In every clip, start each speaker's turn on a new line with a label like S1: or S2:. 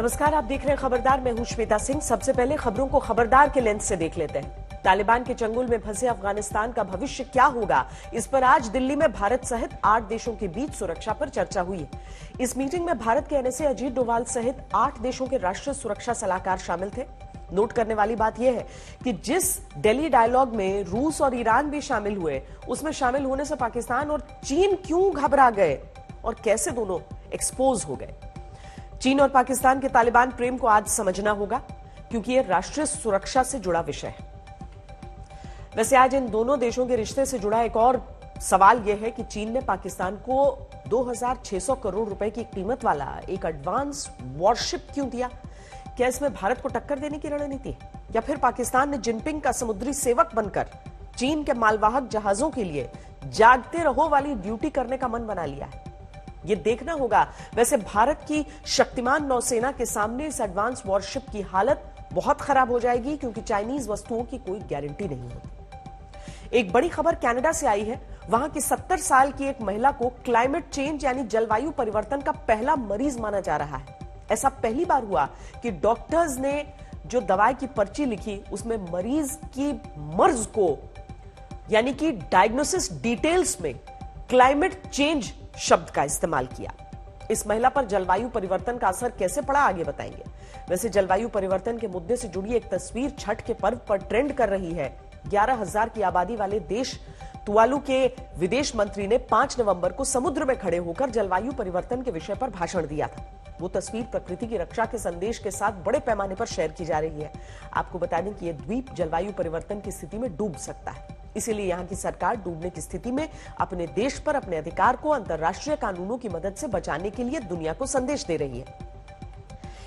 S1: नमस्कार, आप देख रहे हैं खबरदार। मैं हूं श्वेता सिंह। सबसे पहले खबरों को खबरदार के लेंस से देख लेते हैं। तालिबान के चंगुल में फंसे अफगानिस्तान का भविष्य क्या होगा, इस पर आज दिल्ली में भारत सहित 8 देशों के बीच सुरक्षा पर चर्चा हुई। इस मीटिंग में भारत के एनएसए अजीत डोभाल सहित 8 देशों के राष्ट्रीय सुरक्षा सलाहकार शामिल थे। नोट करने वाली बात यह है कि जिस दिल्ली डायलॉग में रूस और ईरान भी शामिल हुए, उसमें शामिल होने से पाकिस्तान और चीन क्यों घबरा गए और कैसे दोनों एक्सपोज हो गए। चीन और पाकिस्तान के तालिबान प्रेम को आज समझना होगा, क्योंकि यह राष्ट्रीय सुरक्षा से जुड़ा विषय है। वैसे आज इन दोनों देशों के रिश्ते से जुड़ा एक और सवाल यह है कि चीन ने पाकिस्तान को 2600 करोड़ रुपए की कीमत वाला एक एडवांस वॉरशिप क्यों दिया? क्या इसमें भारत को टक्कर देने की रणनीति है, या फिर पाकिस्तान ने जिनपिंग का समुद्री सेवक बनकर चीन के मालवाहक जहाजों के लिए जागते रहो वाली ड्यूटी करने का मन बना लिया है? ये देखना होगा। वैसे भारत की शक्तिमान नौसेना के सामने इस एडवांस वॉरशिप की हालत बहुत खराब हो जाएगी, क्योंकि चाइनीज वस्तुओं की कोई गारंटी नहीं होती। एक बड़ी खबर कनाडा से आई है। वहां की 70 साल की एक महिला को क्लाइमेट चेंज यानी जलवायु परिवर्तन का पहला मरीज माना जा रहा है। ऐसा पहली बार हुआ कि डॉक्टर्स ने जो दवाई की पर्ची लिखी, उसमें मरीज की मर्ज को यानी कि डायग्नोसिस डिटेल्स में क्लाइमेट चेंज शब्द का इस्तेमाल किया। इस महिला पर जलवायु परिवर्तन का असर कैसे पड़ा, आगे बताएंगे। वैसे जलवायु परिवर्तन के मुद्दे से जुड़ी एक तस्वीर छठ के पर्व पर ट्रेंड कर रही है। 11,000 की आबादी वाले देश तुवालू के विदेश मंत्री ने 5 नवंबर को समुद्र में खड़े होकर जलवायु परिवर्तन के विषय पर भाषण दिया था। वो तस्वीर प्रकृति की रक्षा के संदेश के साथ बड़े पैमाने पर शेयर की जा रही है। आपको बता दें कि यह द्वीप जलवायु परिवर्तन की स्थिति में डूब सकता है। इसीलिए यहां की सरकार डूबने की स्थिति में अपने देश पर अपने अधिकार को अंतर्राष्ट्रीय कानूनों की मदद से बचाने के लिए दुनिया को संदेश दे रही है।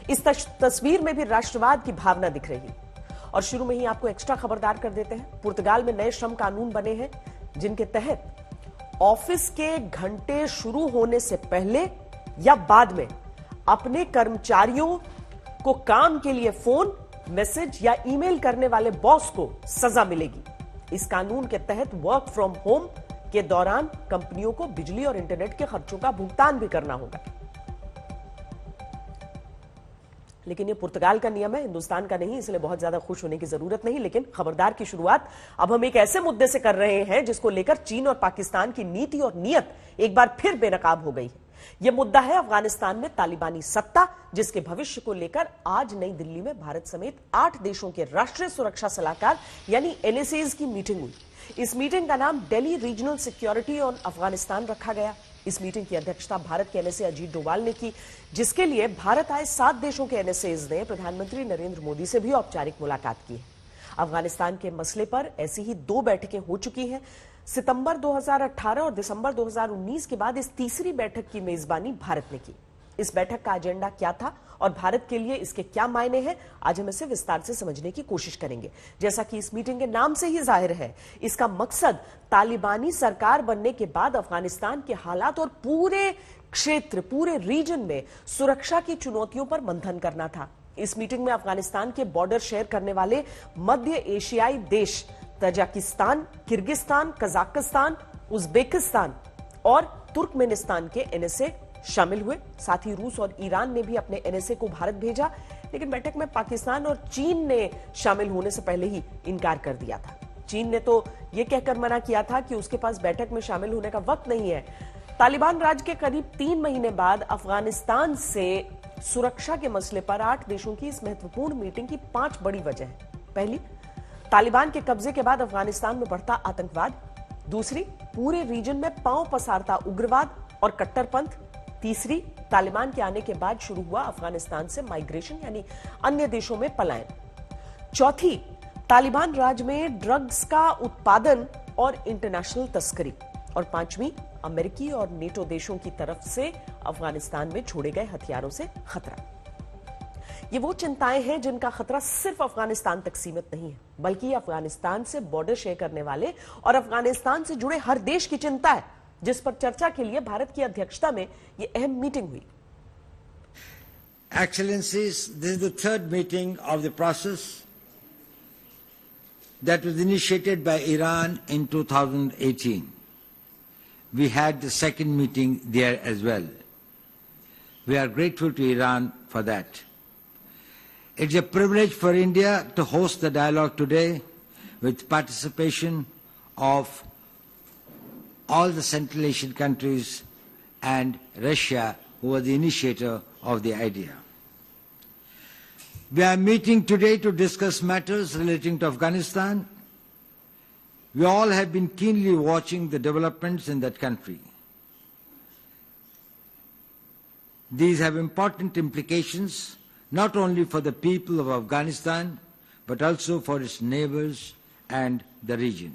S1: इस तस्वीर में भी राष्ट्रवाद की भावना दिख रही है। और शुरू में ही आपको एक्स्ट्रा खबरदार कर देते हैं। पुर्तगाल में नए श्रम कानून बने हैं, जिनके तहत ऑफिस के घंटे शुरू होने से पहले या बाद में अपने कर्मचारियों को काम के लिए फोन, मैसेज या ईमेल करने वाले बॉस को सजा मिलेगी। इस कानून के तहत वर्क फ्रॉम होम के दौरान कंपनियों को बिजली और इंटरनेट के खर्चों का भुगतान भी करना होगा। लेकिन ये पुर्तगाल का नियम है, हिंदुस्तान का नहीं, इसलिए बहुत ज्यादा खुश होने की जरूरत नहीं। लेकिन खबरदार की शुरुआत अब हम एक ऐसे मुद्दे से कर रहे हैं जिसको लेकर चीन और पाकिस्तान की नीति और नीयत एक बार फिर बेनकाब हो गई है। यह मुद्दा है अफगानिस्तान में तालिबानी सत्ता, जिसके भविष्य को लेकर आज नई दिल्ली में भारत समेत 8 देशों के राष्ट्रीय सुरक्षा सलाहकार यानी एनएसएज की मीटिंग हुई। इस मीटिंग का नाम Delhi regional security on Afghanistan रखा गया। इस मीटिंग की अध्यक्षता भारत के एनएसए अजीत डोभाल ने की, जिसके लिए भारत आए 7 देशों के एनएसएज ने प्रधानमंत्री नरेंद्र मोदी से भी औपचारिक मुलाकात की है। अफगानिस्तान के मसले पर ऐसी ही 2 बैठकें हो चुकी हैं। सितंबर 2018 और दिसंबर 2019 के बाद इस तीसरी बैठक की मेजबानी भारत ने की। इस बैठक का एजेंडा क्या था और भारत के लिए इसके क्या मायने हैं, आज हम इसे विस्तार से समझने की कोशिश करेंगे। जैसा कि इस मीटिंग के नाम से ही जाहिर है, इसका मकसद तालिबानी सरकार बनने के बाद अफगानिस्तान के हालात और पूरे क्षेत्र, पूरे रीजन में सुरक्षा की चुनौतियों पर मंथन करना था। इस मीटिंग में अफगानिस्तान के बॉर्डर शेयर करने वाले मध्य एशियाई देश तजाकिस्तान, किर्गिस्तान, कजाकिस्तान, उज्बेकिस्तान और तुर्कमेनिस्तान के एनएसए शामिल हुए। साथ ही रूस और ईरान ने भी अपने एनएसए को भारत भेजा। लेकिन बैठक में पाकिस्तान और चीन ने शामिल होने से पहले ही इनकार कर दिया था। चीन ने तो यह कहकर मना किया था कि उसके पास बैठक में शामिल होने का वक्त नहीं है। तालिबान राज के करीब 3 महीने बाद अफगानिस्तान से सुरक्षा के मसले पर 8 देशों की इस महत्वपूर्ण मीटिंग की 5 बड़ी वजह है। पहली, तालिबान के कब्जे के बाद अफगानिस्तान में बढ़ता आतंकवाद। दूसरी, पूरे रीजन में पांव पसारता उग्रवाद और कट्टरपंथ। तीसरी, तालिबान के आने के बाद शुरू हुआ अफगानिस्तान से माइग्रेशन यानी अन्य देशों में पलायन। चौथी, तालिबान राज में ड्रग्स का उत्पादन और इंटरनेशनल तस्करी। और 5वीं, अमेरिकी और नेटो देशों की तरफ से अफगानिस्तान में छोड़े गए हथियारों से खतरा। ये वो चिंताएं हैं जिनका खतरा सिर्फ अफगानिस्तान तक सीमित नहीं है, बल्कि अफगानिस्तान से बॉर्डर शेयर करने वाले और अफगानिस्तान से जुड़े हर देश की चिंता है, जिस पर चर्चा के लिए भारत की अध्यक्षता में ये अहम मीटिंग हुई।
S2: Excellencies, this is the 3rd meeting of the process that was initiated by Iran in 2018. We had the 2nd meeting there as well. We are grateful to Iran for that. It's a privilege for India to host the dialogue today with participation of all the Central Asian countries and Russia, who were the initiator of the idea. We are meeting today to discuss matters relating to Afghanistan. We all have been keenly watching the developments in that country. These have important implications not only for the people of Afghanistan, but also for its neighbors and the region.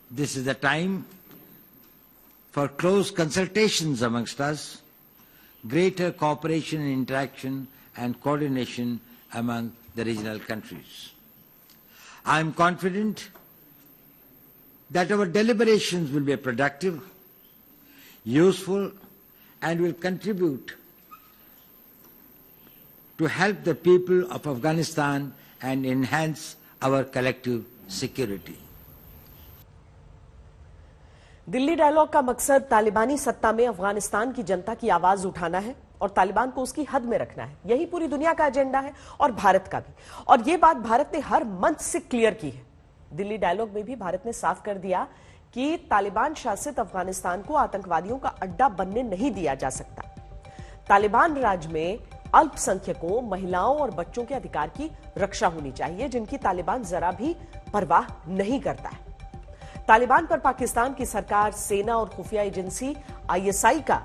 S2: This is the time for close consultations amongst us, greater cooperation and interaction and coordination among the regional countries. I am confident that our deliberations will be productive, useful, and will contribute to help the people of Afghanistan and enhance our collective security.
S1: Delhi dialogue का मकसद तालिबानी सत्ता में अफगानिस्तान की जनता की आवाज उठाना है और तालिबान को उसकी हद में रखना है। यही पूरी दुनिया का एजेंडा है और भारत का भी। और यह बात भारत ने हर मंच से क्लियर की है। दिल्ली डायलॉग में भी भारत ने साफ कर दिया कि तालिबान शासित अफगानिस्तान को आतंकवादियों का अड्डा बनने नहीं दिया जा सकता। तालिबान राज में अल्पसंख्यकों, महिलाओं और बच्चों के अधिकार की रक्षा होनी चाहिए, जिनकी तालिबान जरा भी परवाह नहीं करता है। तालिबान पर पाकिस्तान की सरकार, सेना और खुफिया एजेंसी आईएसआई का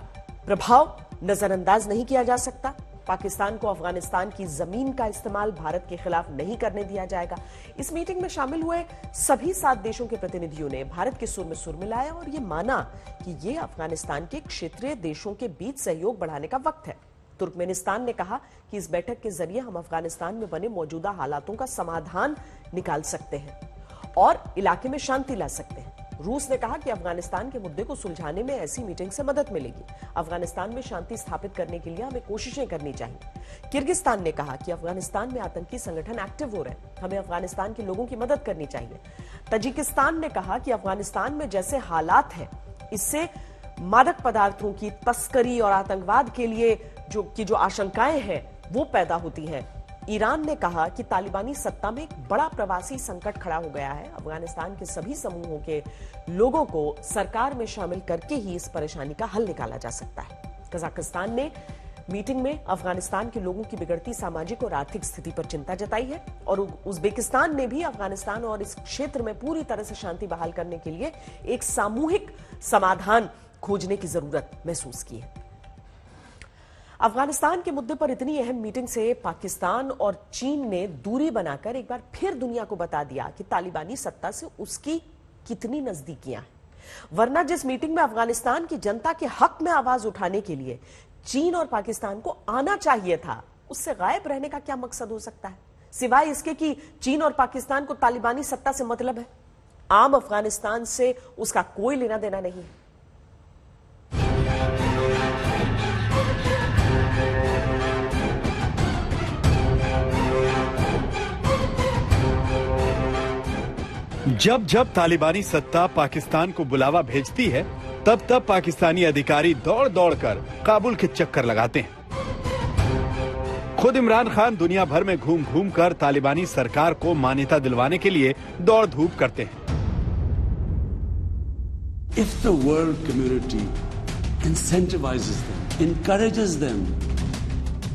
S1: प्रभाव नजरअंदाज नहीं किया जा सकता। पाकिस्तान को अफगानिस्तान की जमीन का इस्तेमाल भारत के खिलाफ नहीं करने दिया जाएगा। इस मीटिंग में शामिल हुए सभी 7 देशों के प्रतिनिधियों ने भारत के सुर में सुर मिलाया और यह माना कि यह अफगानिस्तान के क्षेत्रीय देशों के बीच सहयोग बढ़ाने का वक्त है। तुर्कमेनिस्तान ने कहा कि इस बैठक के जरिए हम अफगानिस्तान में बने मौजूदा हालातों का समाधान निकाल सकते हैं और इलाके में शांति ला सकते हैं। रूस ने कहा कि अफगानिस्तान के मुद्दे को सुलझाने में ऐसी मीटिंग से मदद मिलेगी। अफगानिस्तान में शांति स्थापित करने के लिए हमें कोशिशें करनी चाहिए। किर्गिस्तान ने कहा कि अफगानिस्तान में आतंकी संगठन एक्टिव हो रहे हैं, हमें अफगानिस्तान के लोगों की मदद करनी चाहिए। तजिकिस्तान ने कहा कि अफगानिस्तान में जैसे हालात हैं, इससे मादक पदार्थों की तस्करी और आतंकवाद के लिए जो आशंकाएं हैं वो पैदा होती हैं। ईरान ने कहा कि तालिबानी सत्ता में एक बड़ा प्रवासी संकट खड़ा हो गया है। अफगानिस्तान के सभी समूहों के लोगों को सरकार में शामिल करके ही इस परेशानी का हल निकाला जा सकता है। कजाकिस्तान ने मीटिंग में अफगानिस्तान के लोगों की बिगड़ती सामाजिक और आर्थिक स्थिति पर चिंता जताई है और उज्बेकिस्तान ने भी अफगानिस्तान और इस क्षेत्र में पूरी तरह से शांति बहाल करने के लिए एक सामूहिक समाधान खोजने की जरूरत महसूस की है। अफगानिस्तान के मुद्दे पर इतनी अहम मीटिंग से पाकिस्तान और चीन ने दूरी बनाकर एक बार फिर दुनिया को बता दिया कि तालिबानी सत्ता से उसकी कितनी नजदीकियां हैं। वरना जिस मीटिंग में अफगानिस्तान की जनता के हक में आवाज उठाने के लिए चीन और पाकिस्तान को आना चाहिए था, उससे गायब रहने का क्या मकसद हो सकता है, सिवाय इसके कि चीन और पाकिस्तान को तालिबानी सत्ता से मतलब है। आम अफगानिस्तान से उसका कोई लेना देना नहीं है।
S3: जब जब तालिबानी सत्ता पाकिस्तान को बुलावा भेजती है, तब तब पाकिस्तानी अधिकारी दौड़ दौड़ कर काबुल के चक्कर लगाते हैं। खुद इमरान खान दुनिया भर में घूम घूम कर तालिबानी सरकार को मान्यता दिलवाने के लिए दौड़ धूप करते हैं।
S4: If the world community incentivizes them, encourages them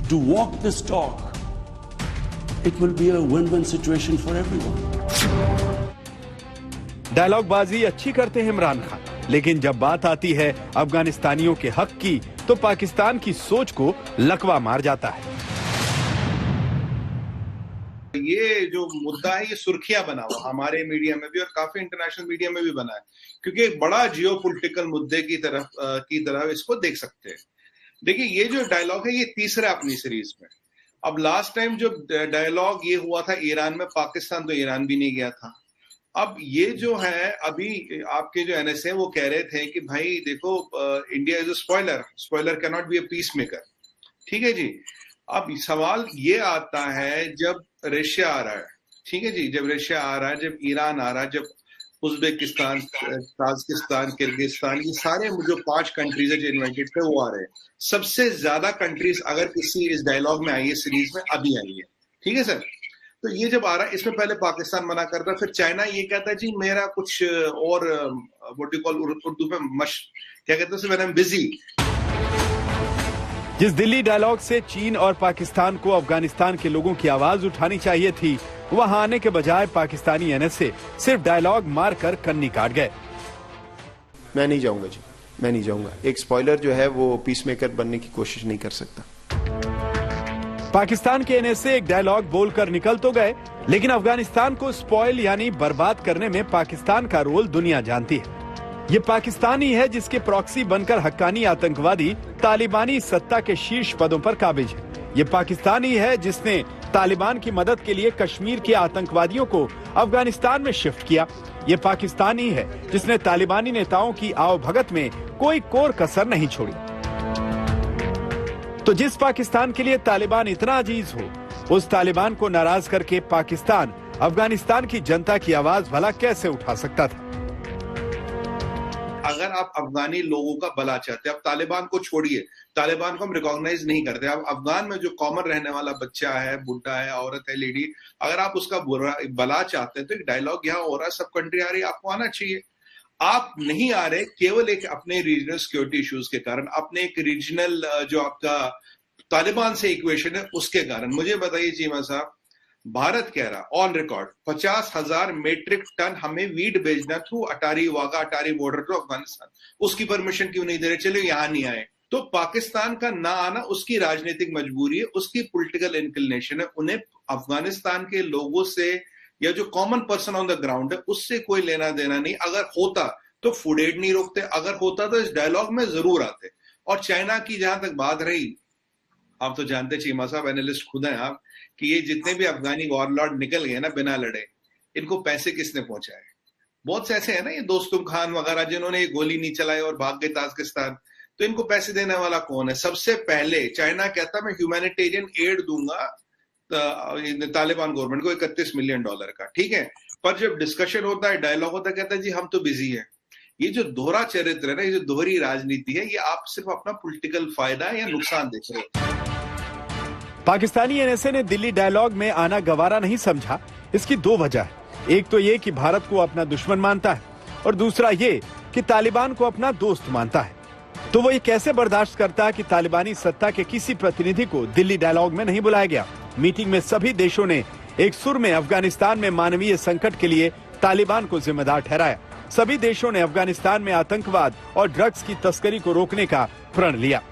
S4: to walk this talk, it will be a win-win situation for everyone.
S3: Dialogue बाजी अच्छी करते हैं इमरान खान, लेकिन जब बात आती है अफगानिस्तानियों के हक की, तो पाकिस्तान की सोच को लकवा मार जाता है।
S5: ये जो मुद्दा है ये सुर्खियां बना हुआ हमारे मीडिया में भी और काफी इंटरनेशनल मीडिया में भी बना है, क्योंकि एक बड़ा जियोपॉलिटिकल मुद्दे की तरफ इसको देख सकते हैं। देखिए, ये जो डायलॉग है ये तीसरा अपनी सीरीज में। अब लास्ट टाइम जो डायलॉग ये हुआ था ईरान में, पाकिस्तान तो ईरान भी नहीं गया था। अब ये जो है, अभी आपके जो एनएसए वो कह रहे थे कि भाई देखो, India is a spoiler can not be a peace maker. ठीक है जी। अब सवाल ये आता है जब रशिया आ रहा है, ठीक है जी, जब रशिया आ रहा है, जब ईरान आ रहा है, जब उज्बेकिस्तान, ताजिकिस्तान, किर्गिस्तान, ये सारे जो 5 कंट्रीज है जो इन्वाइटेड थे वो आ रहे हैं। सबसे ज्यादा कंट्रीज अगर किसी इस डायलॉग में आई है सीरीज में, अभी आई है। ठीक है सर। तो ये जब आ रहा है, इसमें पहले पाकिस्तान मना कर रहा है, फिर चाइना ये कहता है जी मेरा कुछ और व्हाट यू कॉल उर्दू में क्या कहते हैं, आई एम बिजी।
S3: जिस दिल्ली डायलॉग से चीन और पाकिस्तान को अफगानिस्तान के लोगों की आवाज उठानी चाहिए थी, वहां आने के बजाय पाकिस्तानी एनएसए सिर्फ डायलॉग मारकर कन्नी काट गए।
S6: मैं नहीं जाऊंगा जी, मैं नहीं जाऊंगा। एक स्पॉइलर जो है वो पीस मेकर बनने की कोशिश नहीं कर सकता।
S3: पाकिस्तान के एनएसए एक डायलॉग बोलकर निकल तो गए, लेकिन अफगानिस्तान को स्पॉइल यानी बर्बाद करने में पाकिस्तान का रोल दुनिया जानती है। ये पाकिस्तान ही है जिसके प्रॉक्सी बनकर हक्कानी आतंकवादी तालिबानी सत्ता के शीर्ष पदों पर काबिज है। ये पाकिस्तान ही है जिसने तालिबान की मदद के लिए कश्मीर के आतंकवादियों को अफगानिस्तान में शिफ्ट किया। ये पाकिस्तान ही है जिसने तालिबानी नेताओं की आवभगत में कोई कोर कसर नहीं छोड़ी। तो जिस पाकिस्तान के लिए तालिबान इतना अजीज हो, उस तालिबान को नाराज करके पाकिस्तान अफगानिस्तान की जनता की आवाज भला कैसे उठा सकता था?
S5: अगर आप अफगानी लोगों का भला चाहते हैं, अब तालिबान को छोड़िए, तालिबान को हम रिकॉग्नाइज नहीं करते। अब अफगान में जो कॉमन रहने वाला बच्चा है, बुढ़ा है, औरत है, लेडी, अगर आप उसका भला चाहते हैं तो एक डायलॉग यहाँ हो रहा है, सब कंट्री आ रही है, आपको आना चाहिए। आप नहीं आ रहे केवल एक अपने रीजनल सिक्योरिटी इश्यूज के कारण, अपने एक रीजनल जो आपका तालिबान से इक्वेशन है उसके कारण। मुझे बताइए चीमा साहब, भारत कह रहा ऑन रिकॉर्ड 50,000 मेट्रिक टन हमें वीट भेजना through Attari Wagah Attari border to Afghanistan, उसकी परमिशन क्यों नहीं दे रहे? चलो यहां नहीं आए। तो पाकिस्तान का ना आना उसकी राजनीतिक मजबूरी है, उसकी पॉलिटिकल इंक्लिनेशन है। उन्हें अफगानिस्तान के लोगों से या जो common person on the ground है उससे कोई लेना देना नहीं। अगर होता तो फूड एड नहीं रोकते, अगर होता तो इस डायलॉग में जरूर आते। और चाइना की जहां तक बात रही, आप तो जानते चीमा साहब, एनालिस्ट खुद हैं आप, कि ये जितने भी अफगानी वॉरलॉर्ड निकल गए ना बिना लड़े, इनको पैसे किसने पहुंचाए? बहुत से ऐसे हैं ना, ये दोस्तुम खान वगैरह जिन्होंने ये गोली नहीं चलाई और भाग गए ताजिकिस्तान, तो इनको पैसे देने वाला कौन है? सबसे पहले चाइना कहता मैं ह्यूमैनिटेरियन एड दूंगा तालिबान गवर्नमेंट को $31 मिलियन का, ठीक है। पर जब डिस्कशन होता है, डायलॉग होता है, कहता है जी हम तो बिजी हैं। ये जो दोहरा चरित्र है ना, ये जो दोहरी राजनीति है, ये आप सिर्फ अपना पॉलिटिकल फायदा या नुकसान देख रहे हो।
S3: पाकिस्तानी एनएसए ने दिल्ली डायलॉग में आना गवारा नहीं समझा। इसकी दो वजह है। एक तो ये कि भारत को अपना दुश्मन मानता है, और दूसरा ये कि तालिबान को अपना दोस्त मानता है। तो वो ये कैसे बर्दाश्त करता है कि तालिबानी सत्ता के किसी प्रतिनिधि को दिल्ली डायलॉग में नहीं बुलाया गया? मीटिंग में सभी देशों ने एक सुर में अफगानिस्तान में मानवीय संकट के लिए तालिबान को जिम्मेदार ठहराया। सभी देशों ने अफगानिस्तान में आतंकवाद और ड्रग्स की तस्करी को रोकने का प्रण लिया।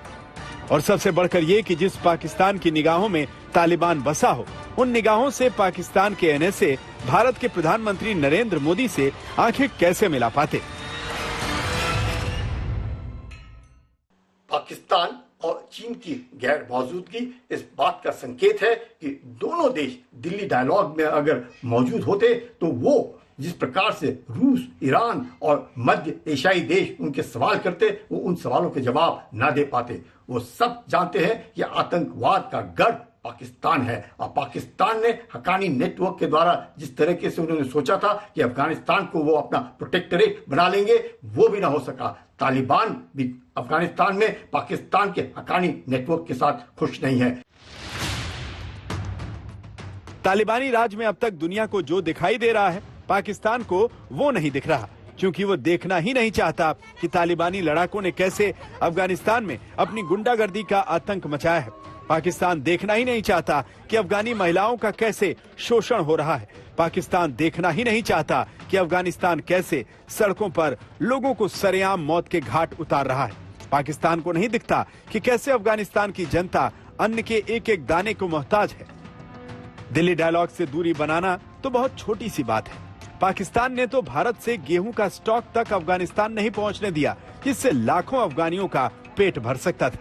S3: और सबसे बढ़कर ये कि जिस पाकिस्तान की निगाहों में तालिबान बसा हो, उन निगाहों से पाकिस्तान के एनएसए भारत के प्रधानमंत्री नरेंद्र मोदी से आंखें कैसे मिला पाते?
S7: पाकिस्तान और चीन की गैर मौजूदगी इस बात का संकेत है कि दोनों देश दिल्ली डायलॉग में अगर मौजूद होते तो वो जिस प्रकार से रूस, ईरान और मध्य एशियाई देश उनके सवाल करते, वो उन सवालों के जवाब ना दे पाते। वो सब जानते हैं कि आतंकवाद का गढ़ पाकिस्तान है, और पाकिस्तान ने हक्कानी नेटवर्क के द्वारा जिस तरीके से उन्होंने सोचा था कि अफगानिस्तान को वो अपना प्रोटेक्टरेट बना लेंगे, वो भी ना हो सका। तालिबान भी अफगानिस्तान में पाकिस्तान के हक्कानी नेटवर्क के साथ खुश नहीं है।
S3: तालिबानी राज में अब तक दुनिया को जो दिखाई दे रहा है, पाकिस्तान को वो नहीं दिख रहा, क्योंकि वो देखना ही नहीं चाहता कि तालिबानी लड़ाकों ने कैसे अफगानिस्तान में अपनी गुंडागर्दी का आतंक मचाया है। पाकिस्तान देखना ही नहीं चाहता कि अफगानी महिलाओं का कैसे शोषण हो रहा है। पाकिस्तान देखना ही नहीं चाहता कि अफगानिस्तान कैसे सड़कों पर लोगों को सरेआम मौत के घाट उतार रहा है। पाकिस्तान को नहीं दिखता कि कैसे अफगानिस्तान की जनता अन्न के एक एक दाने को मोहताज है। दिल्ली डायलॉग से दूरी बनाना तो बहुत छोटी सी बात है। पाकिस्तान ने तो भारत से गेहूं का स्टॉक तक अफगानिस्तान नहीं पहुंचने दिया, जिससे लाखों अफगानियों का पेट भर सकता था।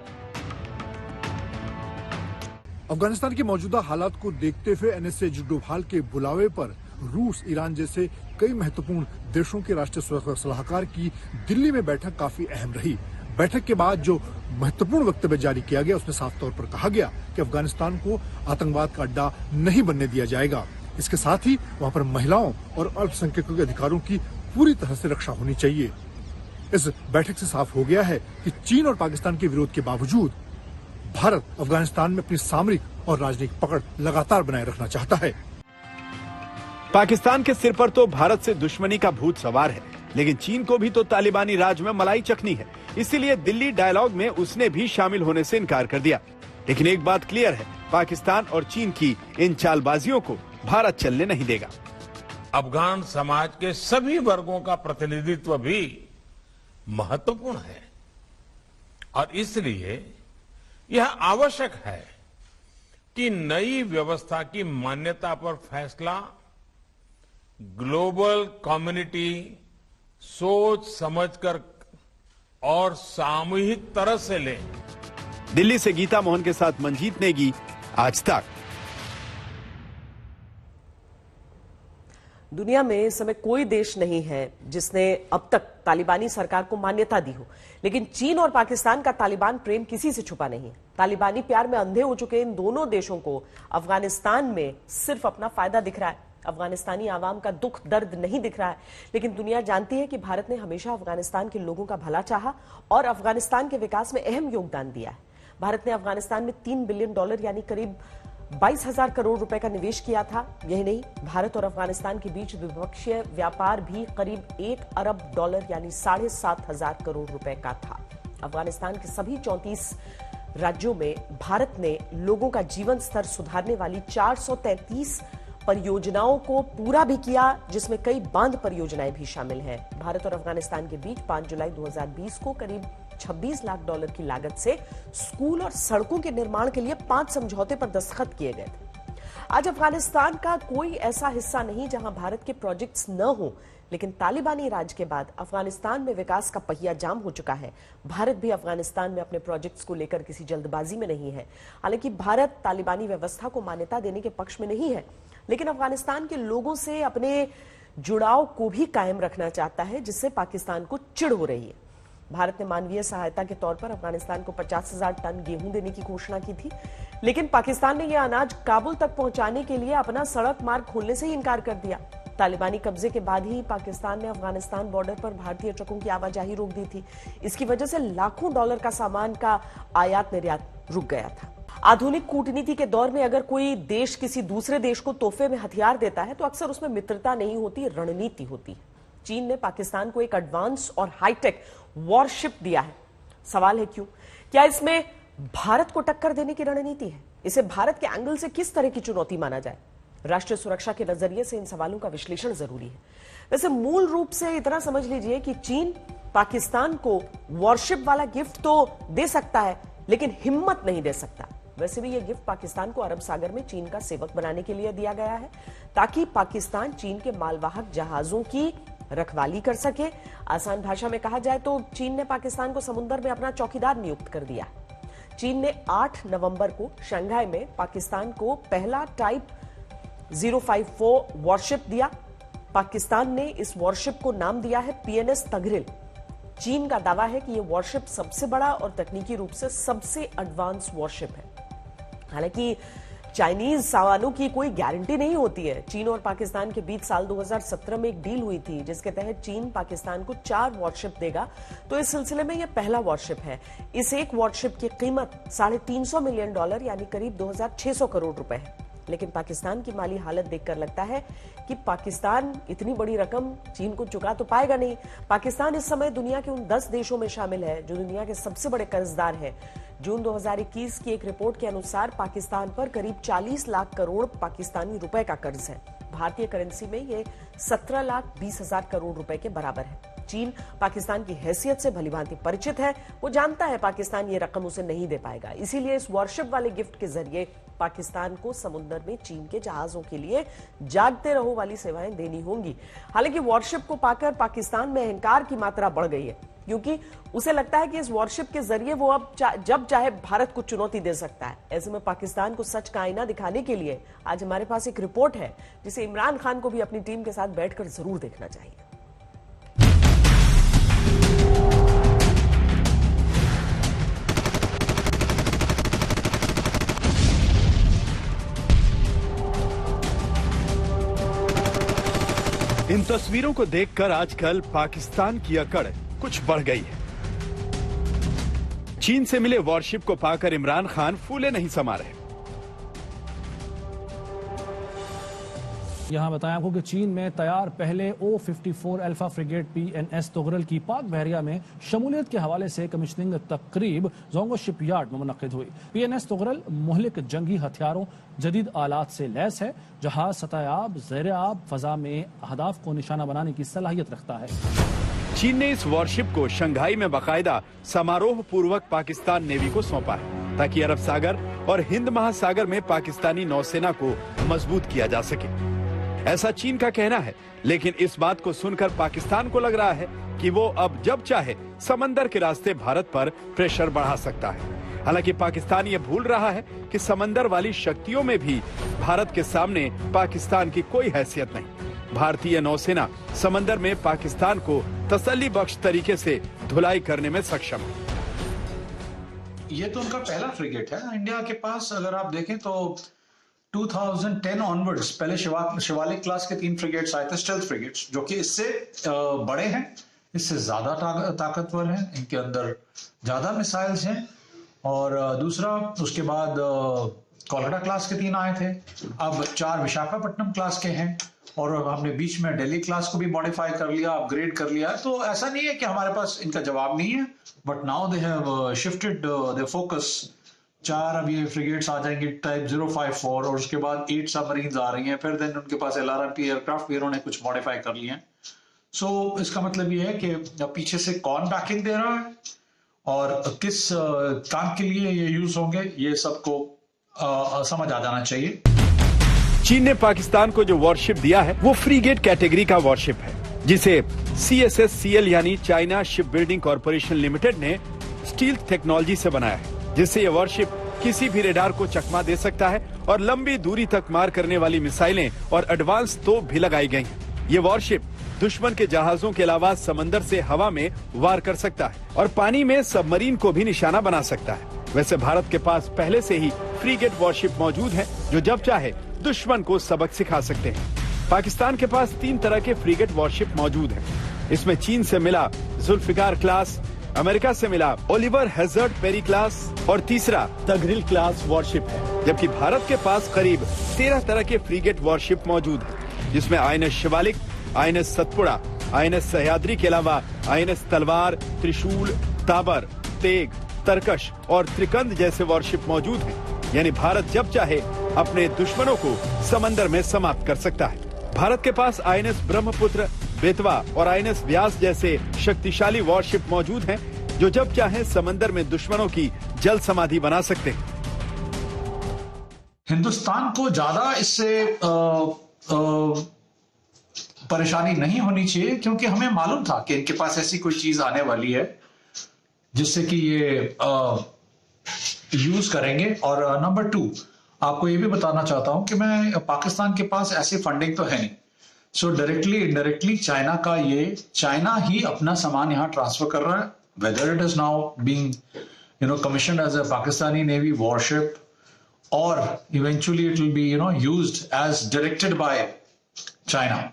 S8: अफगानिस्तान की मौजूदा हालात को देखते हुए एनएसए डोभाल के बुलावे पर रूस, ईरान जैसे कई महत्वपूर्ण देशों के राष्ट्रीय सुरक्षा सलाहकार की दिल्ली में बैठक काफी अहम रही। बैठक के बाद जो महत्वपूर्ण वक्तव्य जारी किया गया, उसमें साफ तौर पर कहा गया कि अफगानिस्तान को आतंकवाद का अड्डा नहीं बनने दिया जाएगा। इसके साथ ही वहां पर महिलाओं और अल्पसंख्यकों के अधिकारों की पूरी तरह से रक्षा होनी चाहिए। इस बैठक से साफ हो गया है कि चीन और पाकिस्तान के विरोध के बावजूद भारत अफगानिस्तान में अपनी सामरिक और राजनीतिक पकड़ लगातार बनाए रखना चाहता है।
S3: पाकिस्तान के सिर पर तो भारत से दुश्मनी का भूत सवार है, लेकिन चीन को भी तो तालिबानी राज में मलाई चखनी है। इसीलिए दिल्ली डायलॉग में उसने भी शामिल होने से इनकार कर दिया। लेकिन एक बात क्लियर है, पाकिस्तान और चीन की इन चालबाजियों को भारत चलने नहीं देगा।
S9: अफगान समाज के सभी वर्गों का प्रतिनिधित्व भी महत्वपूर्ण है और इसलिए यह आवश्यक है कि नई व्यवस्था की मान्यता पर फैसला ग्लोबल कम्युनिटी सोच समझकर और सामूहिक तरह से ले।
S3: दिल्ली से गीता मोहन के साथ मंजीत नेगी, आज तक।
S1: दुनिया में इस समय कोई देश नहीं है जिसने अब तक तालिबानी सरकार को मान्यता दी हो, लेकिन चीन और पाकिस्तान का तालिबान प्रेम किसी से छुपा नहीं है। तालिबानी प्यार में अंधे हो चुके इन दोनों देशों को अफगानिस्तान में सिर्फ अपना फायदा दिख रहा है। अफगानिस्तानी आवाम का दुख दर्द नहीं दिख रहा है, लेकिन दुनिया जानती है कि भारत ने हमेशा अफगानिस्तान के लोगों का भला चाहा और अफगानिस्तान के विकास में अहम योगदान दिया है। भारत ने अफगानिस्तान में $3 बिलियन यानी करीब 22,000 करोड़ रुपए का निवेश किया था। यही नहीं, भारत और अफगानिस्तान के बीच द्विपक्षीय व्यापार भी करीब $1 अरब यानी 7,500 करोड़ रुपए का था। अफगानिस्तान के सभी 34 राज्यों में भारत ने लोगों का जीवन स्तर सुधारने वाली 433 परियोजनाओं को पूरा भी किया, जिसमें कई बांध परियोजनाएं भी शामिल हैं। भारत और अफगानिस्तान के बीच 5 जुलाई 2020 को करीब $26 लाख की लागत से स्कूल और सड़कों के निर्माण के लिए 5 समझौते पर दस्तखत किए गए थे। आज अफगानिस्तान का कोई ऐसा हिस्सा नहीं जहां भारत के प्रोजेक्ट्स न हो, लेकिन तालिबानी राज के बाद अफगानिस्तान में विकास का पहिया जाम हो चुका है। भारत भी अफगानिस्तान में अपने प्रोजेक्ट्स को लेकर किसी जल्दबाजी में नहीं है। हालांकि भारत तालिबानी व्यवस्था को मान्यता देने के पक्ष में नहीं है, लेकिन अफगानिस्तान के लोगों से अपने जुड़ाव को भी कायम रखना चाहता है, जिससे पाकिस्तान को चिढ़ हो रही है। भारत ने मानवीय सहायता के तौर पर अफगानिस्तान को 50,000 टन गेहूं देने की घोषणा की थी, लेकिन पाकिस्तान ने यह अनाज काबुल तक पहुंचाने के लिए अपना सड़क मार्ग खोलने से ही इनकार कर दिया। तालिबानी कब्जे के बाद ही पाकिस्तान ने अफगानिस्तान बॉर्डर पर भारतीय ट्रकों की आवाजाही रोक दी थी। इसकी वजह से लाखों डॉलर का सामान का आयात निर्यात रुक गया था। आधुनिक कूटनीति के दौर में अगर कोई देश किसी दूसरे देश को तोहफे में हथियार देता है तो अक्सर उसमें मित्रता नहीं होती, रणनीति होती। चीन ने पाकिस्तान को एक एडवांस और हाईटेक वॉरशिप दिया है। सवाल है क्यों? क्या इसमें भारत को टक्कर देने की रणनीति है? इसे भारत के एंगल से किस तरह की चुनौती माना जाए? राष्ट्रीय सुरक्षा के नजरिए से इन सवालों का विश्लेषण जरूरी है। वैसे मूल रूप से इतना समझ लीजिए कि चीन पाकिस्तान को वॉरशिप वाला गिफ्ट तो दे सकता है, लेकिन हिम्मत नहीं दे सकता। वैसे भी यह गिफ्ट पाकिस्तान को अरब सागर में चीन का सेवक बनाने के लिए दिया गया है, ताकि पाकिस्तान चीन के मालवाहक जहाजों की रखवाली कर सके। आसान भाषा में कहा जाए तो चीन ने पाकिस्तान को समुद्र में अपना चौकीदार नियुक्त कर दिया। चीन ने 8 नवंबर को शंघाई में पाकिस्तान को पहला टाइप 054 वॉरशिप दिया। पाकिस्तान ने इस वॉरशिप को नाम दिया है PNS तगरिल। चीन का दावा है कि यह वॉरशिप सबसे बड़ा और तकनीकी रूप से सबसे एडवांस वॉरशिप है। हालांकि चाइनीज सामानों की कोई गारंटी नहीं होती है। चीन और पाकिस्तान के बीच साल 2017 में एक डील हुई थी, जिसके तहत चीन पाकिस्तान को 4 वॉरशिप देगा, तो इस सिलसिले में यह पहला वॉरशिप है। इस एक वॉरशिप की कीमत $350 मिलियन यानी करीब 2,600 करोड़ रुपए है। लेकिन पाकिस्तान की माली हालत देखकर लगता है कि पाकिस्तान इतनी बड़ी रकम चीन को चुका तो पाएगा नहीं। पाकिस्तान इस समय दुनिया के उन 10 देशों में शामिल है जो दुनिया के सबसे बड़े कर्जदार हैं। जून 2021 की एक रिपोर्ट के अनुसार पाकिस्तान पर करीब 40 लाख करोड़ पाकिस्तानी रुपए का कर्ज है। भारतीय करेंसी में ये 17,20,000 करोड़ रुपए के बराबर है। चीन पाकिस्तान की हैसियत से भलीभांति परिचित है। वो जानता है पाकिस्तान ये रकम उसे नहीं दे पाएगा, इसीलिए इस वॉरशिप वाले गिफ्ट के जरिए पाकिस्तान को समुद्र में चीन के जहाजों के लिए जागते रहो वाली सेवाएं देनी होंगी। हालांकि वॉरशिप को पाकर पाकिस्तान में अहंकार की मात्रा बढ़ गई है, क्योंकि उसे लगता है कि इस वॉरशिप के जरिए वो अब जब चाहे भारत को चुनौती दे सकता है। ऐसे में पाकिस्तान को सच का आईना दिखाने के लिए आज हमारे पास एक रिपोर्ट है, जिसे इमरान खान को भी अपनी टीम के साथ बैठकर जरूर देखना चाहिए।
S3: इन तस्वीरों को देखकर आजकल पाकिस्तान की अकड़ कुछ बढ़ गई है। चीन से मिले वॉरशिप को पाकर इमरान खान फूले नहीं समा रहे।
S10: यहां बताया आपको कि चीन में तैयार पहले O-54 अल्फा फ्रिगेट PNS तोगरल की पाक बहरिया में शमूलियत के हवाले से कमिश्निंग तकरीब जोंगो शिपयार्ड में मुनक्किद हुई। PNS तोगरल मुहलिक जंगी हथियारों, जदीद आलात से लैस है। जहाज सतह-ए-आब, ज़ेर-ए-आब, फजा में अहदाफ को निशाना बनाने की सलाहियत रखता है।
S3: चीन ने इस वॉरशिप को शंघाई में बाकायदा समारोह पूर्वक पाकिस्तान नेवी को सौंपा है ताकि अरब सागर और हिंद महासागर में पाकिस्तानी नौसेना को मजबूत किया जा सके। ऐसा चीन का कहना है, लेकिन इस बात को सुनकर पाकिस्तान को लग रहा है कि वो अब जब चाहे समंदर के रास्ते भारत पर प्रेशर बढ़ा सकता है। हालांकि पाकिस्तान ये भूल रहा है कि समंदर वाली शक्तियों में भी भारत के सामने पाकिस्तान की कोई हैसियत नहीं। भारतीय नौसेना समंदर में पाकिस्तान को तसल्ली बख्श तरीके से धुलाई करने में सक्षम है।
S11: ये तो उनका पहला फ्रिगेट है इंडिया के पास। अगर आप देखें तो 2010 ऑनवर्ड्स पहले शिवालिक क्लास के 3 फ्रिगेट्स आए थे, स्टेल्थ फ्रिगेट्स, जो कि इससे बड़े हैं, इससे ज्यादा ताकतवर हैं, इनके अंदर ज्यादा मिसाइल्स हैं। और दूसरा उसके बाद कोलकाता क्लास के 3 आए थे, अब 4 विशाखापट्टनम क्लास के हैं, और हमने बीच में दिल्ली क्लास को भी मॉडिफाई कर लिया, अपग्रेड कर लिया। तो ऐसा नहीं है कि हमारे पास इनका जवाब नहीं है, but now they have shifted their focus. 4 अब ये फ्रिगेट्स आ जाएंगे टाइप 054, और उसके बाद 8 सबमरीन्स आ रही हैं, फिर देन उनके पास LRMP एयरक्राफ्ट भी उन्होंने कुछ मॉडिफाई कर लिए हैं। सो इसका मतलब ये है कि पीछे से कौन बैकिंग दे रहा है और किस काम के लिए ये यूज होंगे, ये सबको समझ आ जाना चाहिए।
S3: चीन ने पाकिस्तान को जो वॉरशिप दिया है वो फ्रीगेट कैटेगरी का वॉरशिप है, जिसे CSSCL यानी China ship building corporation limited ने स्टील टेक्नोलॉजी से बनाया है, जिससे ये वॉरशिप किसी भी रेडार को चकमा दे सकता है और लंबी दूरी तक मार करने वाली मिसाइलें और एडवांस तोप भी लगाई गई हैं। ये वॉरशिप दुश्मन के जहाजों के अलावा समंदर से हवा में वार कर सकता है और पानी में सबमरीन को भी निशाना बना सकता है। वैसे भारत के पास पहले से ही फ्रीगेट वॉरशिप मौजूद है, जो जब चाहे दुश्मन को सबक सिखा सकते हैं। पाकिस्तान के पास 3 तरह के फ्रीगेट वॉरशिप मौजूद हैं। इसमें चीन से मिला जुल्फिकार क्लास, अमेरिका से मिला ओलिवर हैजर्ड पेरी क्लास और तीसरा तगरिल क्लास वॉरशिप है। जबकि भारत के पास करीब 13 तरह के फ्रीगेट वॉरशिप मौजूद है, जिसमें INS Shivalik, INS Satpura, INS Sahyadri के अलावा INS तलवार, त्रिशूल, ताबर, तेग, तरकश और त्रिकंद जैसे वॉरशिप मौजूद हैं। यानी भारत जब चाहे अपने दुश्मनों को समंदर में समाप्त कर सकता है। भारत के पास INS ब्रह्मपुत्र, बेतवा और INS व्यास जैसे शक्तिशाली वॉरशिप मौजूद हैं, जो जब चाहे समंदर में दुश्मनों की जल समाधि बना सकते हैं।
S11: हिंदुस्तान को ज्यादा इससे परेशानी नहीं होनी चाहिए, क्योंकि हमें मालूम था कि इनके पास ऐसी कोई चीज आने वाली है जिससे कि ये यूज करेंगे। और नंबर 2, आपको ये भी बताना चाहता हूं कि मैं पाकिस्तान के पास ऐसी फंडिंग तो है नहीं, सो डायरेक्टली इनडायरेक्टली चाइना ही अपना सामान यहां ट्रांसफर कर रहा है, whether it is now being commissioned as a Pakistani navy warship और eventually it will be used as directed by China.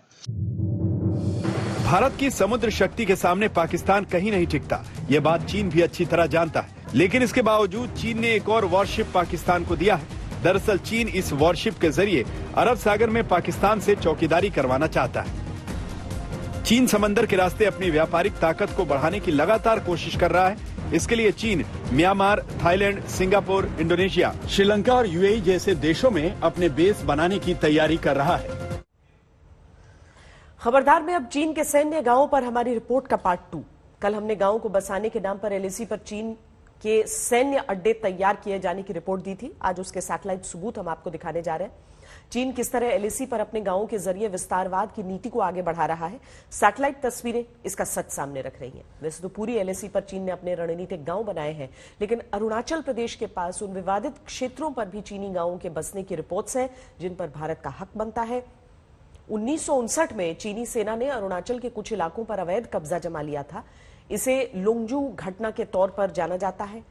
S3: Bharat की समुद्र शक्ति के सामने पाकिस्तान कहीं नहीं टिकता, ये बात चीन भी अच्छी तरह जानता है। लेकिन इसके बावजूद चीन ने एक और वॉरशिप पाकिस्तान को दिया है। दरअसल चीन इस वॉरशिप के जरिए अरब सागर में पाकिस्तान से चौकीदारी करवाना चाहता है। चीन समंदर के रास्ते अपनी व्यापारिक ताकत को बढ़ाने की लगातार कोशिश कर रहा है। इसके लिए चीन Myanmar, Thailand, Singapore, Indonesia, Sri Lanka और UAE जैसे देशों में अपने बेस बनाने की तैयारी कर रहा है।
S1: खबरदार में अब चीन के सैन्य गांवों पर हमारी रिपोर्ट का पार्ट 2। कल हमने गांवों को बसाने के नाम पर LAC पर चीन के सैन्य अड्डे तैयार किए जाने की रिपोर्ट दी थी। आज उसके सैटेलाइट सबूत हम आपको दिखाने जा रहे हैं। चीन किस तरह LAC पर अपने गांवों के जरिए विस्तारवाद की नीति को आगे बढ़ा रहा है, सैटेलाइट तस्वीरें इसका सच सामने रख रही हैं। वैसे तो पूरी LAC पर चीन ने अपने रणनीतिक गांव बनाए हैं, लेकिन अरुणाचल प्रदेश के पास उन विवादित क्षेत्रों पर भी चीनी गांवों के बसने की रिपोर्ट्स हैं जिन पर भारत का हक बनता है। 1959 में चीनी सेना ने अरुणाचल के कुछ इलाकों पर अवैध कब्जा जमा लिया था। इसे लोंगजू घटना के तौर पर जाना जाता है।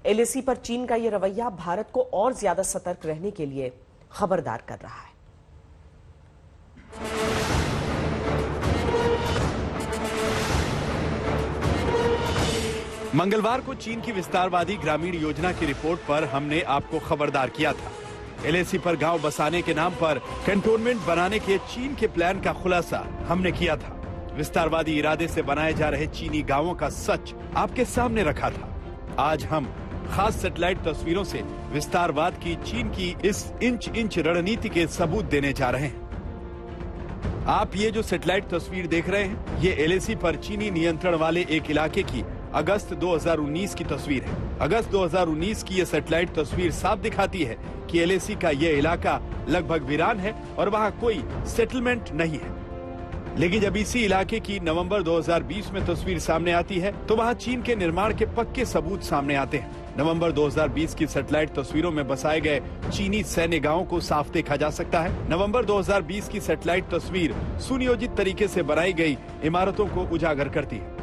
S1: LAC पर चीन का यह रवैया भारत को और ज्यादा सतर्क रहने के लिए खबरदार कर रहा है।
S3: मंगलवार को चीन की विस्तारवादी ग्रामीण योजना की रिपोर्ट पर हमने आपको खबरदार किया था। एलएसी पर गांव बसाने के नाम पर कैंटोनमेंट बनाने के चीन के प्लान का खुलासा हमने किया था। विस्तारवादी इरादे से बनाए जा रहे चीनी गांवों का सच आपके सामने रखा था। आज हम खास सैटेलाइट तस्वीरों से विस्तारवाद की चीन की इस इंच रणनीति के सबूत देने जा रहे हैं। आप ये जो सैटेलाइट तस्वीर देख रहे हैं, ये एलएसी पर चीनी नियंत्रण वाले एक इलाके की अगस्त 2019 की तस्वीर है। अगस्त 2019 की ये सैटेलाइट तस्वीर साफ दिखाती है कि एलएसी का ये इलाका लगभग वीरान है और वहाँ कोई सेटलमेंट नहीं है। लेकिन जब इसी इलाके की नवंबर 2020 में तस्वीर सामने आती है तो वहाँ चीन के निर्माण के पक्के सबूत सामने आते हैं। नवंबर 2020 की सैटेलाइट तस्वीरों में बसाए गए चीनी सैन्य गांवों को साफ देखा जा सकता है। नवंबर 2020 की सैटेलाइट तस्वीर सुनियोजित तरीके से बनाई गई इमारतों को उजागर करती है।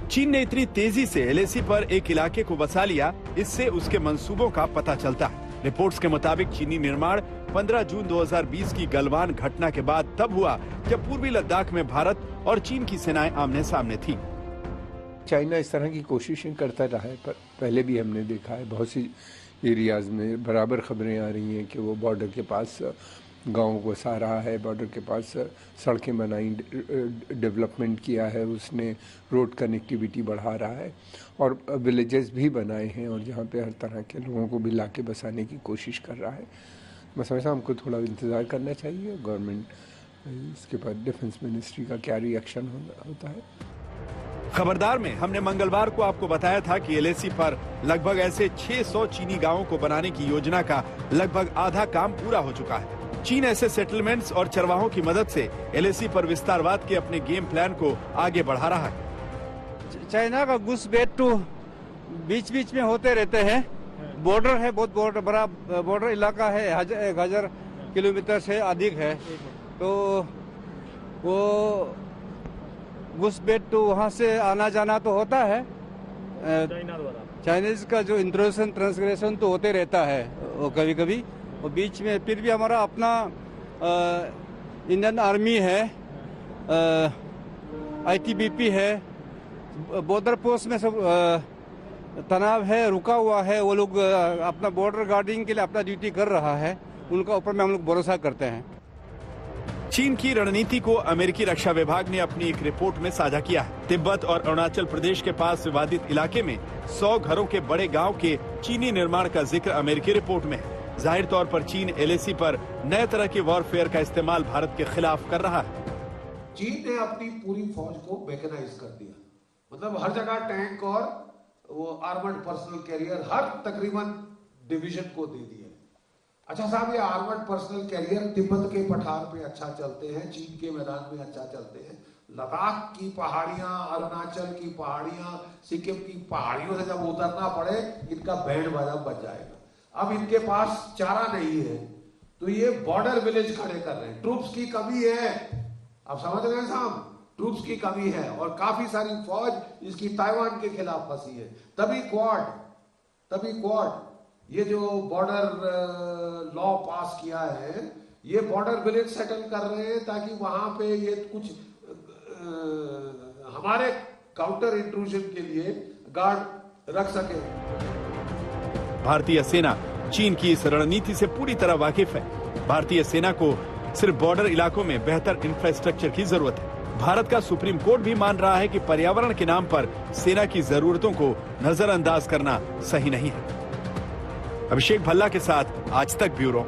S3: चीन ने इतनी तेजी से एलएसी पर एक इलाके को बसा लिया, इससे उसके मंसूबों का पता चलता है। रिपोर्ट्स के मुताबिक चीनी निर्माण 15 जून 2020 की गलवान घटना के बाद तब हुआ जब पूर्वी लद्दाख में भारत और चीन की सेनाएं आमने सामने थी।
S12: चाइना इस तरह की कोशिशें करता रहा है, पर पहले भी हमने देखा है बहुत सी एरियाज में बराबर खबरें आ रही हैं कि वो बॉर्डर के पास गाँव को बसा रहा है, बॉर्डर के पास सड़कें बनाई, डेवलपमेंट किया है, उसने रोड कनेक्टिविटी बढ़ा रहा है और विलेजेस भी बनाए हैं और जहाँ पे हर तरह के लोगों को भी लाके बसाने की कोशिश कर रहा है। मैं समझता हूँ हमको थोड़ा इंतज़ार करना चाहिए गवर्नमेंट, इसके बाद डिफेंस मिनिस्ट्री का क्या रिएक्शन होता है।
S3: खबरदार में हमने मंगलवार को आपको बताया था कि एलएसी पर लगभग ऐसे 600 चीनी गांवों को बनाने की योजना का लगभग आधा काम पूरा हो चुका है। चीन ऐसे सेटलमेंट्स और चरवाहों की मदद से एलएसी पर विस्तारवाद के अपने गेम प्लान को आगे बढ़ा रहा है।
S13: चाइना का घुसपैठ तो बीच बीच में होते रहते हैं। बॉर्डर है, बहुत बड़ा बॉर्डर इलाका है, 1000 किलोमीटर से अधिक है, तो वो घुसपैठ तो वहाँ से आना जाना तो होता है। चाइनीज का जो इंट्रोडक्शन ट्रांसग्रेशन तो होते रहता है वो कभी कभी, और बीच में फिर भी हमारा अपना इंडियन आर्मी है, आईटीबीपी है, बॉर्डर पोस्ट में सब तनाव है, रुका हुआ है, वो लोग अपना बॉर्डर गार्डिंग के लिए अपना ड्यूटी कर रहा है, उनका ऊपर में हम लोग भरोसा करते हैं।
S3: चीन की रणनीति को अमेरिकी रक्षा विभाग ने अपनी एक रिपोर्ट में साझा किया है। तिब्बत और अरुणाचल प्रदेश के पास विवादित इलाके में 100 घरों के बड़े गांव के चीनी निर्माण का जिक्र अमेरिकी रिपोर्ट में है। जाहिर तौर पर चीन एलएसी पर नए तरह के वॉरफेयर का इस्तेमाल भारत के खिलाफ कर रहा है।
S14: चीन ने अपनी पूरी फौज को मैकेनाइज कर दिया, मतलब हर जगह टैंक और वो आर्मर्ड पर्सनल कैरियर हर तकरीबन डिवीजन को दे दिया। अच्छा साहब, ये आर्मर्ड पर्सनल कैरियर तिब्बत के पठार पे अच्छा चलते हैं, चीन के मैदान में अच्छा चलते हैं, लद्दाख की पहाड़ियां, अरुणाचल की पहाड़ियां, सिक्किम की पहाड़ियों से जब उतरना पड़े इनका बैंड बाजा बज जाएगा। अब इनके पास चारा नहीं है तो ये बॉर्डर विलेज खड़े कर रहे हैं। ट्रूप्स की कमी है, आप समझ रहे हैं साहब, ट्रूप्स की कमी है और काफी सारी फौज इसकी ताइवान के खिलाफ फंसी है। तभी क्वाड ये जो बॉर्डर लॉ पास किया है, ये बॉर्डर विलेज सेटल कर रहे हैं ताकि वहां पे ये कुछ हमारे काउंटर इंट्रूजन के लिए गार्ड रख सके।
S3: भारतीय सेना चीन की इस रणनीति से पूरी तरह वाकिफ है। भारतीय सेना को सिर्फ बॉर्डर इलाकों में बेहतर इंफ्रास्ट्रक्चर की जरूरत है। भारत का सुप्रीम कोर्ट भी मान रहा है कि पर्यावरण के नाम पर सेना की जरूरतों को नजरअंदाज करना सही नहीं है। अभिषेक भल्ला के साथ आज तक ब्यूरो।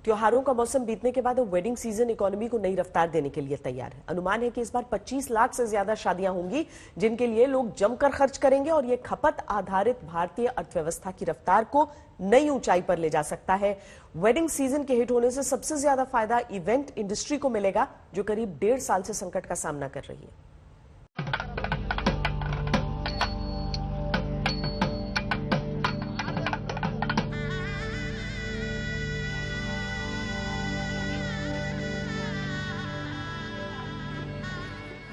S1: त्योहारों का मौसम बीतने के बाद अब वेडिंग सीजन इकोनॉमी को नई रफ्तार देने के लिए तैयार है। अनुमान है कि इस बार 25 लाख से ज्यादा शादियां होंगी, जिनके लिए लोग जमकर खर्च करेंगे और ये खपत आधारित भारतीय अर्थव्यवस्था की रफ्तार को नई ऊंचाई पर ले जा सकता है। वेडिंग सीजन के हिट होने से सबसे ज्यादा फायदा इवेंट इंडस्ट्री को मिलेगा, जो करीब 1.5 साल से संकट का सामना कर रही है।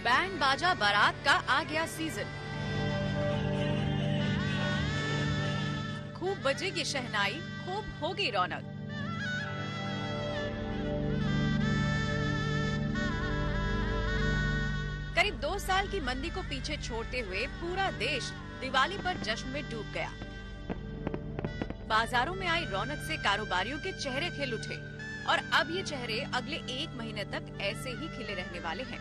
S15: बैंड बाजा बारात का आ गया सीजन। खूब बजेगी शहनाई, खूब होगी रौनक। करीब 2 साल की मंदी को पीछे छोड़ते हुए पूरा देश दिवाली पर जश्न में डूब गया। बाजारों में आई रौनक से कारोबारियों के चेहरे खिल उठे और अब ये चेहरे अगले 1 महीने तक ऐसे ही खिले रहने वाले हैं।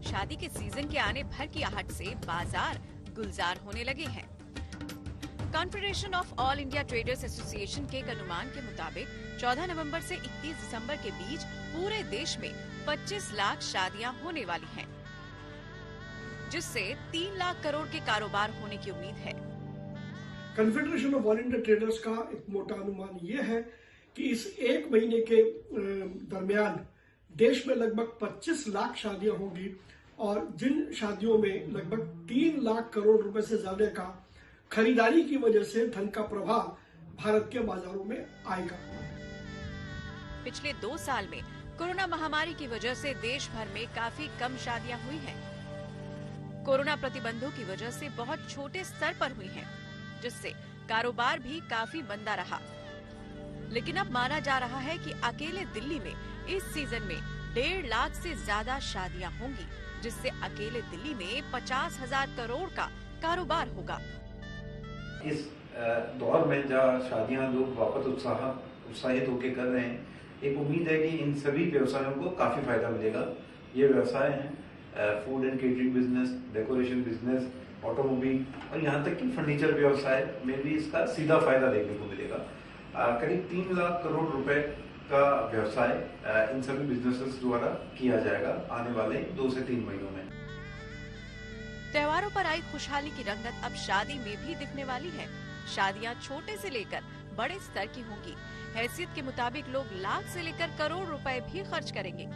S15: शादी के सीजन के आने भर की आहट से बाजार गुलजार होने लगे हैं। Confederation of all India traders association के एक अनुमान के मुताबिक 14 नवंबर से 31 दिसंबर के बीच पूरे देश में 25 लाख शादियां होने वाली हैं, जिससे 3 लाख करोड़ के कारोबार होने की उम्मीद है।
S16: Confederation of all India traders का एक मोटा अनुमान यह है कि इस 1 महीने के दरमियान देश में लगभग 25 लाख शादियां होंगी और जिन शादियों में लगभग 3 लाख करोड़ रुपए से ज्यादा का खरीदारी की वजह से धन का प्रवाह भारत के बाजारों में आएगा।
S15: पिछले 2 साल में कोरोना महामारी की वजह से देश भर में काफी कम शादियां हुई हैं। कोरोना प्रतिबंधों की वजह से बहुत छोटे स्तर पर हुई हैं, जिससे कारोबार भी काफी मंदा रहा। लेकिन अब माना जा रहा है कि अकेले दिल्ली में इस सीजन में 1.5 लाख से ज्यादा शादियां होंगी, जिससे अकेले दिल्ली में 50,000 करोड़ का कारोबार होगा।
S17: इस दौर में जहाँ शादियां लोग वापस उत्साहित होकर कर रहे हैं, एक उम्मीद है कि इन सभी व्यवसायों को काफी फायदा मिलेगा। ये व्यवसाय हैं food and catering business, decoration business, automobile और यहाँ तक कि फर्नीचर व्यवसाय में भी इसका सीधा फायदा देखने को मिलेगा। करीब 3 लाख करोड़ रुपए का व्यवसाय इन सभी बिजनेसेस द्वारा किया जाएगा आने वाले 2 से 3 महीनों में।
S15: त्योहारों पर आई खुशहाली की रंगत अब शादी में भी दिखने वाली है। शादियां छोटे से लेकर बड़े स्तर की होंगी। हैसियत के मुताबिक लोग लाख से लेकर करोड़ रुपए भी खर्च करेंगे।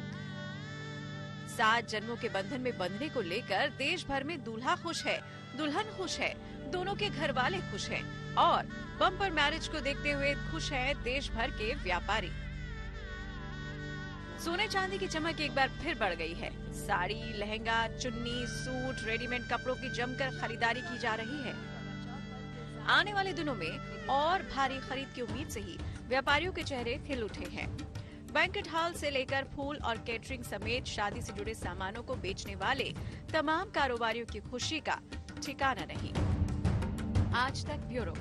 S15: 7 जन्मों के बंधन में बंधने को लेकर देश भर में दूल्हा खुश है, दुल्हन खुश है, दोनों के घर वाले खुश हैं और बम्पर मैरिज को देखते हुए खुश है देश भर के व्यापारी। सोने चांदी की चमक एक बार फिर बढ़ गई है। साड़ी, लहंगा, चुन्नी, सूट, रेडीमेड कपड़ों की जमकर खरीदारी की जा रही है। आने वाले दिनों में और भारी खरीद की उम्मीद से ही व्यापारियों के चेहरे खिल उठे हैं। बैंक्वेट हॉल से लेकर फूल और केटरिंग समेत शादी से जुड़े सामानों को बेचने वाले तमाम कारोबारियों की खुशी का ठिकाना नहीं। आज तक ब्यूरो।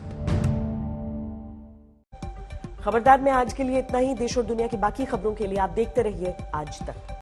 S1: खबरदार में आज के लिए इतना ही। देश और दुनिया की बाकी खबरों के लिए आप देखते रहिए आज तक।